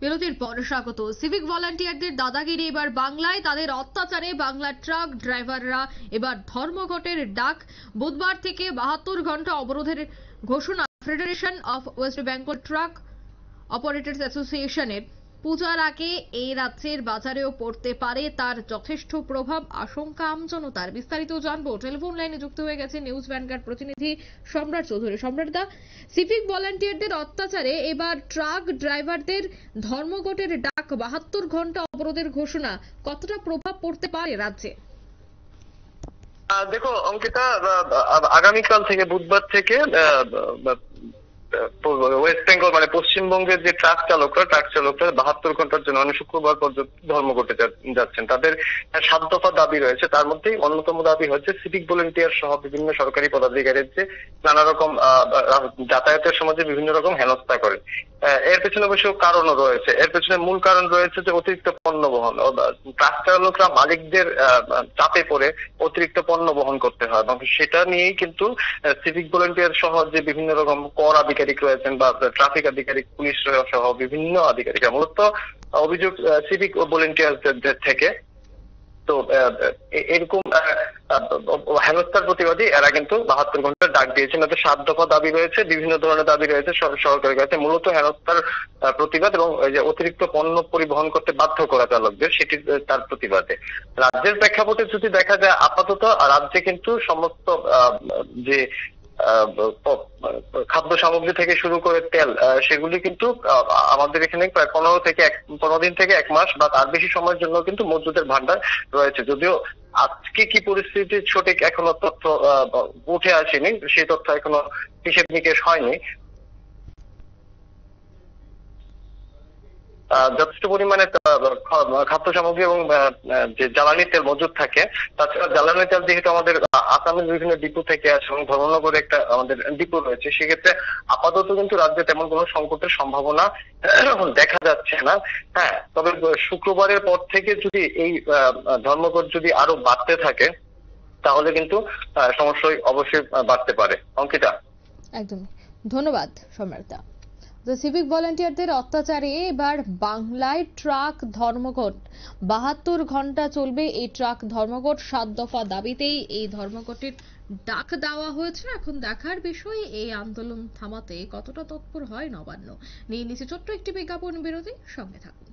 বিরতির পর স্বাগত। সিভিক ভলান্টিয়ারদের দাদাগিরি এবার বাংলায়, তাদের অত্যাচারে বাংলার ট্রাক ড্রাইভাররা এবার ধর্মঘটের ডাক। বুধবার থেকে 72 ঘন্টা অবরোধের ঘোষণা federation of West Bengal truck operators অ্যাসোসিয়েশনের। পূজার আগে এই রাজ্যের বাজারেও পড়তে পারে তার যথেষ্ট প্রভাব, আশঙ্কা আমজনতার। বিস্তারিত জানবো, টেলিফোন লাইনে যুক্ত হয়ে গেছে নিউজ ভ্যানগার্ড প্রতিনিধি সম্রাট চৌধুরী। সম্রাটদা, সিভিক ভলান্টিয়ারদের অত্যাচারে এবার ট্রাক ড্রাইভারদের ধর্মঘটের ডাক, 72 ঘন্টা অবরোধের ঘোষণা, কতটা প্রভাব পড়তে পারে রাজ্যে? দেখো অঙ্কিতা, আগামীকাল থেকে বুধবার থেকে ওয়েস্ট বেঙ্গল মানে পশ্চিমবঙ্গের যে ট্রাক চালকরা 72 ঘন্টার জন্য শুক্রবার পর্যন্ত ধর্মঘটে যাচ্ছেন। তাদের 7 দফা দাবি রয়েছে, তার মধ্যেই অন্যতম দাবি হচ্ছে সিভিক ভলেন্টিয়ার সহ বিভিন্ন সরকারি পদাধিকারীর যে নানা রকম যাতায়াতের সময় যে বিভিন্ন রকম হেনস্থা করে। এর পেছনে অবশ্য কারণও রয়েছে। এর পেছনে মূল কারণ রয়েছে যে অতিরিক্ত পণ্য বহন। ট্রাক চালকরা মালিকদের চাপে পড়ে অতিরিক্ত পণ্য বহন করতে হয়, এবং সেটা নিয়েই কিন্তু সিভিক ভলেন্টিয়ার সহ যে বিভিন্ন রকম কর আধিকারিক রয়েছেন বা ট্রাফিক আধিকারিক, পুলিশ সহ বিভিন্ন আধিকারিক, মূলত অভিযোগ সিভিক ভলেন্টিয়ারদের থেকে। তো এরকম হেনস্থার প্রতিবাদী এরা কিন্তু 72 ঘন্টার ডাক দিয়েছেন। এতে 7 দফা দাবি রয়েছে, বিভিন্ন ধরনের দাবি রয়েছে সরকারের কাছে। মূলত হেনস্থার প্রতিবাদ এবং যে অতিরিক্ত পণ্য পরিবহন করতে বাধ্য করা চালকদের, সেটি তার প্রতিবাদে। রাজ্যের প্রেক্ষাপটে যদি দেখা যায়, আপাতত রাজ্যে কিন্তু সমস্ত যে খাদ্য সামগ্রী থেকে শুরু করে তেল, সেগুলি কিন্তু আমাদের এখানে প্রায় 15 দিন থেকে 1 মাস বা তার বেশি সময়ের জন্য কিন্তু মজুদের ভান্ডার রয়েছে। যদিও আজকে কি পরিস্থিতি সঠিক এখনো তথ্য উঠে আসেনি, সেই তথ্য এখনো হিসেব নিকেশ হয়নি। যথেষ্ট পরিমাণে খাদ্য সামগ্রী এবং যে জ্বালানি তেল মজুদ থাকে। তাছাড়া জ্বালানি তেল যেহেতু আমাদের আসামের বিভিন্ন ডিপো থেকে আসে এবং ধর্মনগরে একটা আমাদের ডিপো রয়েছে, সেক্ষেত্রে আপাতত কিন্তু রাজ্যে তেমন কোনো সংকটের সম্ভাবনা দেখা যাচ্ছে না। হ্যাঁ, তবে শুক্রবারের পর থেকে যদি এই ধর্মঘট যদি আরো বাড়তে থাকে, তাহলে কিন্তু সমস্যা অবশ্যই বাড়তে পারে। অঙ্কিতা, একদম ধন্যবাদ সম্রাটদা। সিভিক ভলান্টিয়ারদের অত্যাচারে এবার বাংলায় ট্রাক ধর্মঘট, 72 ঘন্টা চলবে এই ট্রাক ধর্মঘট। 7 দফা দাবিতেই এই ধর্মঘটের ডাক দেওয়া হয়েছে। এখন দেখার বিষয় এই আন্দোলন থামাতে কতটা তৎপর হয় নবান্ন। নিয়ে নিচে ছোট্ট একটি বিজ্ঞাপন বিরতি, সঙ্গে থাকুন।